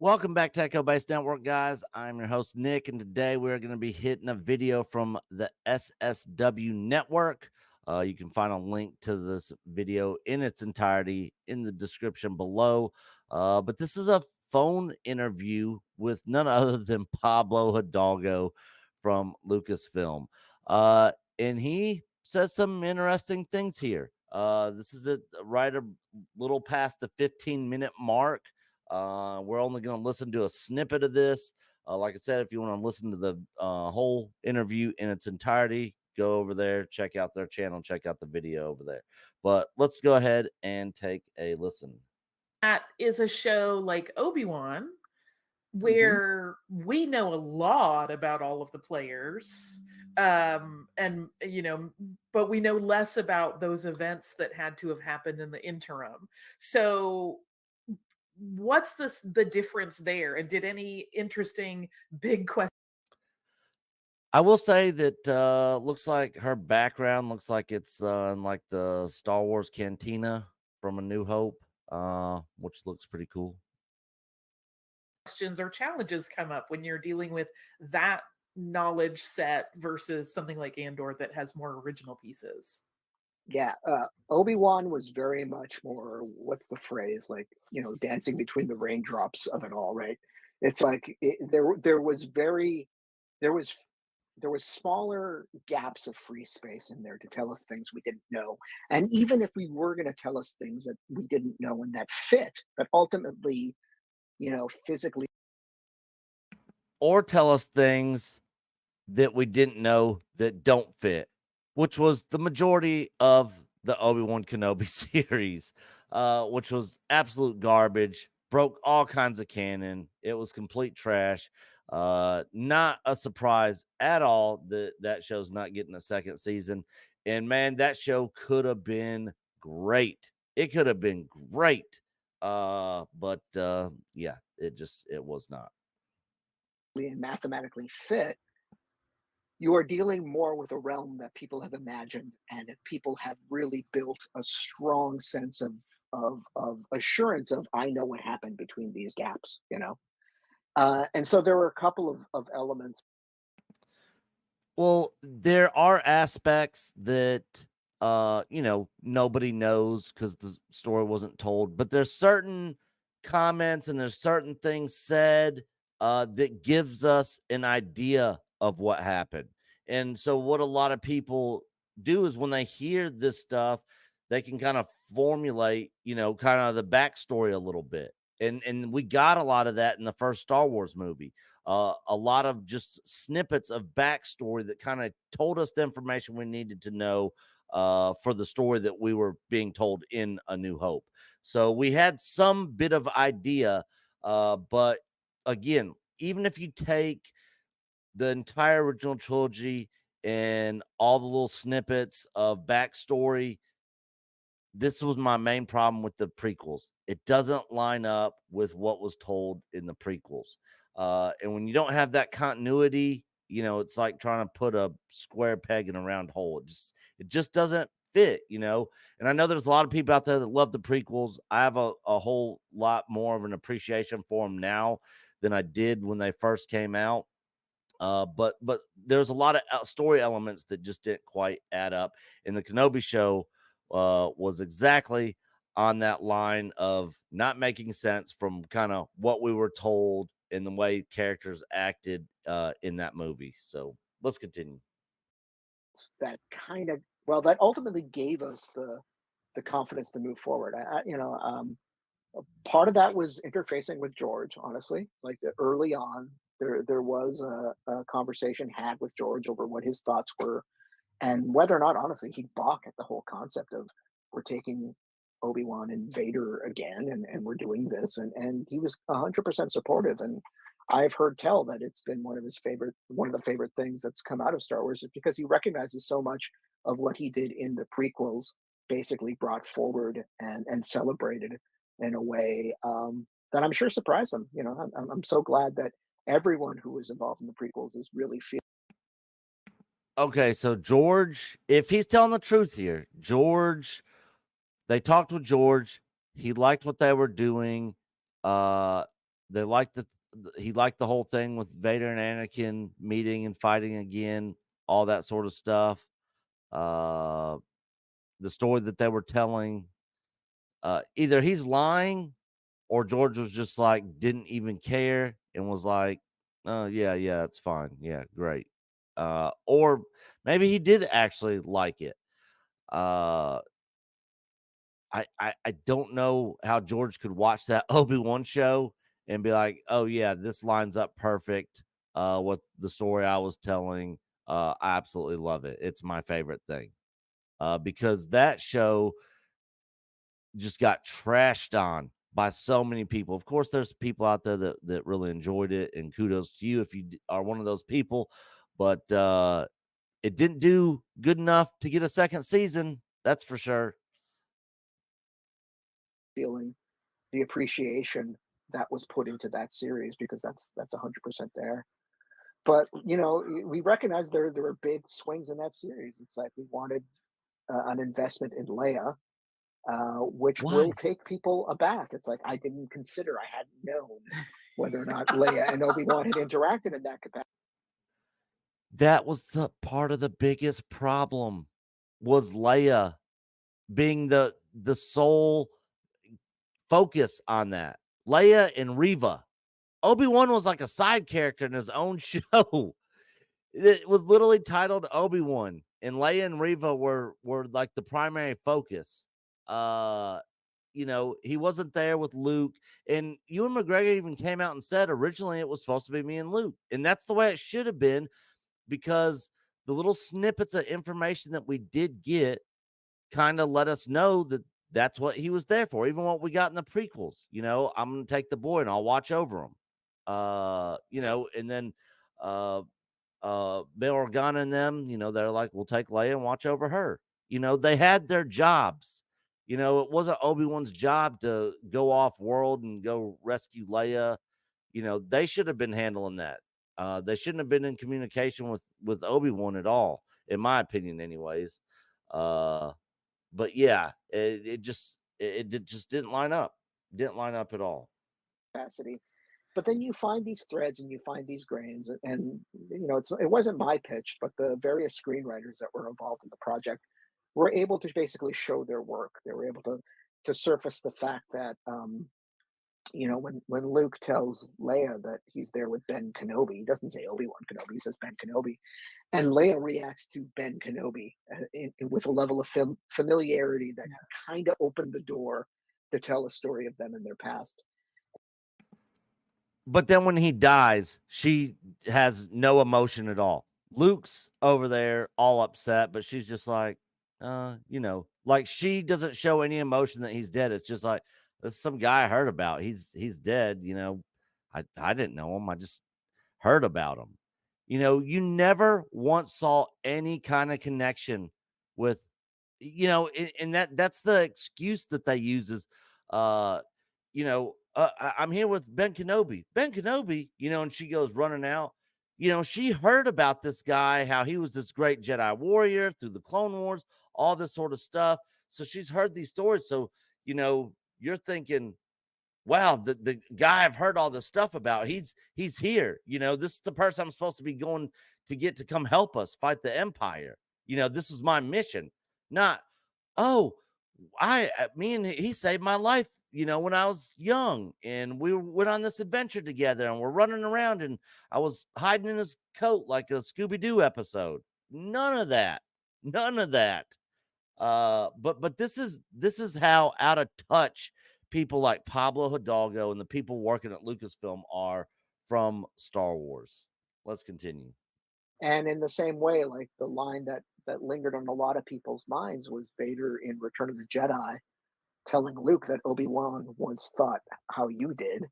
Welcome back to Echo Base Network, guys. I'm your host, Nick, and today we're going to be hitting a video from the SSW Network. You can find a link to this video in its entirety in the description below. But this is a phone interview with none other than Pablo Hidalgo from Lucasfilm. And he says some interesting things here. This is right a little past the 15-minute mark. We're only going to listen to a snippet of this. Like I said, if you want to listen to the whole interview in its entirety, go over there, check out their channel, check out the video over there. But let's go ahead and take a listen. That is a show like Obi-Wan Mhm. where we know a lot about all of the players, and but we know less about those events that had to have happened in the interim. So what's the difference there, and did any interesting big questions I will say that looks like her background looks like it's in like the Star Wars cantina from A New Hope, which looks pretty cool. or challenges come up when you're dealing with that knowledge set versus something like Andor that has more original pieces? Yeah, Obi-Wan was very much more, what's the phrase? Like, dancing between the raindrops of it all, right? It's like there was there was there was smaller gaps of free space in there to tell us things we didn't know. And even if we were going to tell us things that we didn't know and that fit, that ultimately, physically. Or tell us things that we didn't know that don't fit, which was the majority of the Obi-Wan Kenobi series, which was absolute garbage, broke all kinds of canon. It was complete trash. Not a surprise at all that that show's not getting a second season. And man, that show could have been great. It could have been great. But yeah, it was not. And mathematically fit, you are dealing more with a realm that people have imagined and that people have really built a strong sense of assurance of, I know what happened between these gaps. And so there were a couple of elements. Well, there are aspects that nobody knows because the story wasn't told, but there's certain comments and there's certain things said that gives us an idea of what happened. And so what a lot of people do is when they hear this stuff, they can kind of formulate, kind of the backstory a little bit. And we got a lot of that in the first Star Wars movie, a lot of just snippets of backstory that kind of told us the information we needed to know for the story that we were being told in A New Hope. So we had some bit of idea, but again, even if you take the entire original trilogy and all the little snippets of backstory, this was my main problem with the prequels. It doesn't line up with what was told in the prequels. And when you don't have that continuity, it's like trying to put a square peg in a round hole. It just doesn't fit. And I know there's a lot of people out there that love the prequels. I have a whole lot more of an appreciation for them now than I did when they first came out. But there's a lot of story elements that just didn't quite add up. And the Kenobi show was exactly on that line of not making sense from kind of what we were told and the way characters acted in that movie. So let's continue. That kind of, well, that ultimately gave us the confidence to move forward. Part of that was interfacing with George. Honestly, it's like early on, there was a conversation had with George over what his thoughts were and whether or not, honestly, he'd balk at the whole concept of, we're taking Obi-Wan and Vader again, and we're doing this, and he was 100% supportive. And I've heard tell that it's been one of the favorite things that's come out of Star Wars, is because he recognizes so much of what he did in the prequels, basically brought forward and celebrated in a way that I'm sure surprised them. I'm so glad that everyone who was involved in the prequels is really feeling. Okay, so George, if he's telling the truth here, they talked with George. He liked what they were doing. they liked he liked the whole thing with Vader and Anakin meeting and fighting again, all that sort of stuff. Uh, the story that they were telling, either he's lying or George was just like didn't even care and was like, "Oh yeah, yeah, it's fine, yeah, great." Or maybe he did actually like it. Uh, I don't know how George could watch that Obi-Wan show and be like, "Oh yeah, this lines up perfect with the story I was telling." I absolutely love it. It's my favorite thing. Because that show just got trashed on by so many people. Of course, there's people out there that really enjoyed it, and kudos to you if you are one of those people. But it didn't do good enough to get a second season. That's for sure. Feeling the appreciation that was put into that series, because that's 100% there. But we recognize there were big swings in that series. It's like we wanted an investment in Leia, which Why? will take people aback. It's like I didn't consider, I hadn't known whether or not Leia and Obi-Wan had interacted in that capacity. That was the part of the biggest problem was Leia being the sole focus on that. Leia and Reva. Obi-Wan was like a side character in his own show. It was literally titled Obi-Wan, and Leia and Reva were like the primary focus. Uh, he wasn't there with Luke, and Ewan McGregor even came out and said originally it was supposed to be me and Luke, and that's the way it should have been because the little snippets of information that we did get kind of let us know that that's what he was there for. Even what we got in the prequels, I'm gonna take the boy and I'll watch over him. And then uh Bail Organa and them, they're like, we'll take Leia and watch over her. They had their jobs. It wasn't Obi-Wan's job to go off world and go rescue Leia. They should have been handling that. They shouldn't have been in communication with Obi-Wan at all, in my opinion, anyways. Uh, but yeah, it just didn't line up. Didn't line up at all. But then you find these threads and you find these grains, and it wasn't my pitch, but the various screenwriters that were involved in the project were able to basically show their work. They were able to surface the fact that when Luke tells Leia that he's there with Ben Kenobi, he doesn't say Obi-Wan Kenobi, he says Ben Kenobi, and Leia reacts to Ben Kenobi with a level of familiarity that kind of opened the door to tell a story of them in their past. But then when he dies, she has no emotion at all. Luke's over there all upset, but she's just like, like she doesn't show any emotion that he's dead. It's just like, that's some guy I heard about. He's dead. I didn't know him. I just heard about him. You never once saw any kind of connection with, and that's the excuse that they use is, I'm here with Ben Kenobi. Ben Kenobi, and she goes running out. She heard about this guy, how he was this great Jedi warrior through the Clone Wars, all this sort of stuff. So she's heard these stories. So, you're thinking, wow, the guy I've heard all this stuff about, he's here. This is the person I'm supposed to be going to get to come help us fight the Empire. This was my mission. Not, oh, me and he saved my life, when I was young, and we went on this adventure together, and we're running around, and I was hiding in his coat like a Scooby-Doo episode. None of that. None of that. But this is how out of touch people like Pablo Hidalgo and the people working at Lucasfilm are from Star Wars. Let's continue. And in the same way, like the line that lingered on a lot of people's minds was Vader in Return of the Jedi telling Luke that Obi-Wan once thought how you did.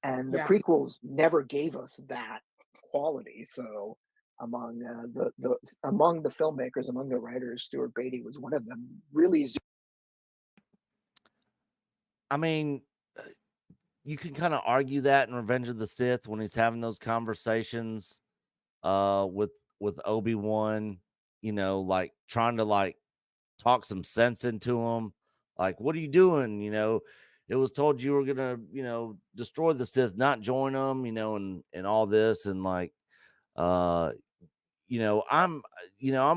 And the Yeah. prequels never gave us that quality. So among among the filmmakers, among the writers, Stuart Beatty was one of them. Really, I mean, you can kind of argue that in Revenge of the Sith when he's having those conversations with Obi-Wan, like trying to like talk some sense into him. Like, what are you doing? it was told you were gonna, destroy the Sith, not join them, and all this, and like, uh, I'm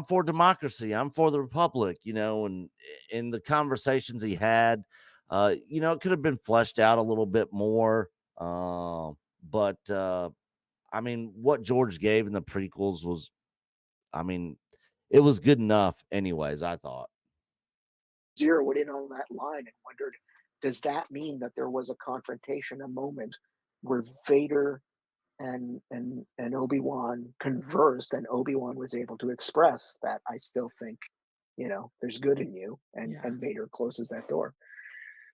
for democracy. I'm for the republic, and in the conversations he had, it could have been fleshed out a little bit more. But I mean, what George gave in the prequels was, I mean, it was good enough, anyways. I thought. Zeroed in on that line and wondered, does that mean that there was a confrontation, a moment where Vader and Obi-Wan conversed, and Obi-Wan was able to express that I still think, there's good in you, Yeah. and Vader closes that door.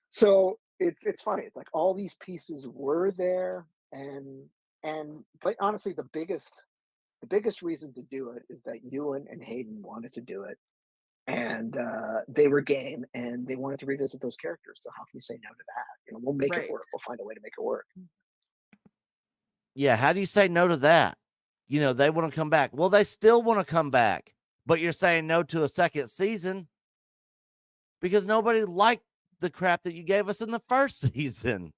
So it's funny. It's like all these pieces were there, and but honestly, the biggest reason to do it is that Ewan and Hayden wanted to do it, and they were game, and they wanted to revisit those characters. So how can you say no to that? We'll make it Right. work. We'll find a way to make it work. Yeah, how do you say no to that? They want to come back. Well, they still want to come back, but you're saying no to a second season because nobody liked the crap that you gave us in the first season.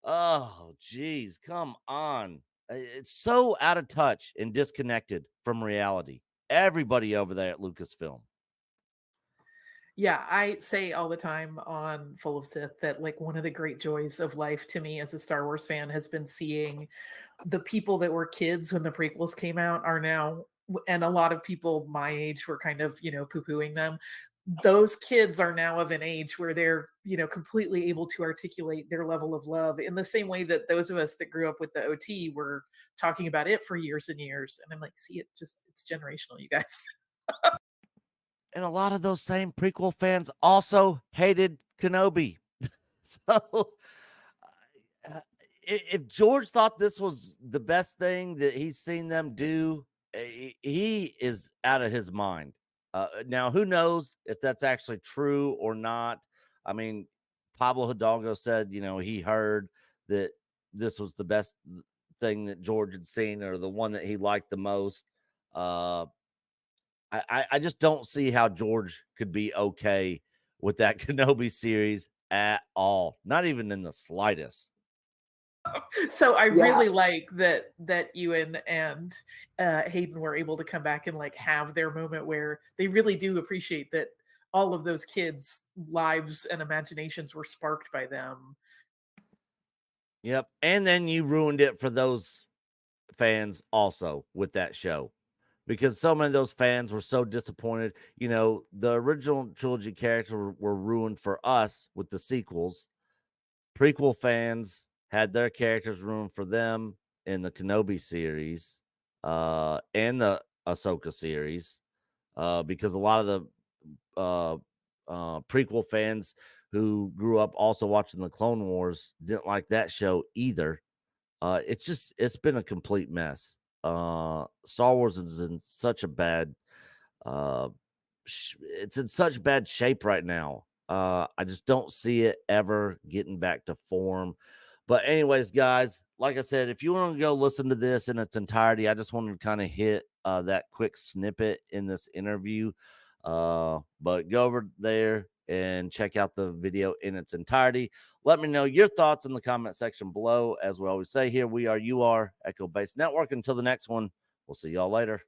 Oh, geez, come on. It's so out of touch and disconnected from reality. Everybody over there at Lucasfilm. Yeah, I say all the time on Full of Sith that like one of the great joys of life to me as a Star Wars fan has been seeing the people that were kids when the prequels came out are now, and a lot of people my age were kind of, poo-pooing them. Those kids are now of an age where they're, completely able to articulate their level of love in the same way that those of us that grew up with the OT were talking about it for years and years. And I'm like, see, it's generational, you guys. And a lot of those same prequel fans also hated Kenobi. So uh, if George thought this was the best thing that he's seen them do, he is out of his mind. Now, who knows if that's actually true or not? I mean, Pablo Hidalgo said, he heard that this was the best thing that George had seen, or the one that he liked the most. Uh, I just don't see how George could be okay with that Kenobi series at all. Not even in the slightest. So I Yeah, really like that Ewan and Hayden were able to come back and like have their moment where they really do appreciate that all of those kids' lives and imaginations were sparked by them. Yep. And then you ruined it for those fans also with that show, because so many of those fans were so disappointed. The original trilogy characters were ruined for us with the sequels. Prequel fans had their characters ruined for them in the Kenobi series, and the Ahsoka series, because a lot of the prequel fans who grew up also watching the Clone Wars didn't like that show either. It's been a complete mess. Star Wars is in such a bad uh it's in such bad shape right now. I just don't see it ever getting back to form. But anyways, guys, like I said, if you want to go listen to this in its entirety, I just wanted to kind of hit that quick snippet in this interview. But go over there and check out the video in its entirety. Let me know your thoughts in the comment section below. As we always say here, we are You Are Echo Base Network. Until the next one, we'll see y'all later.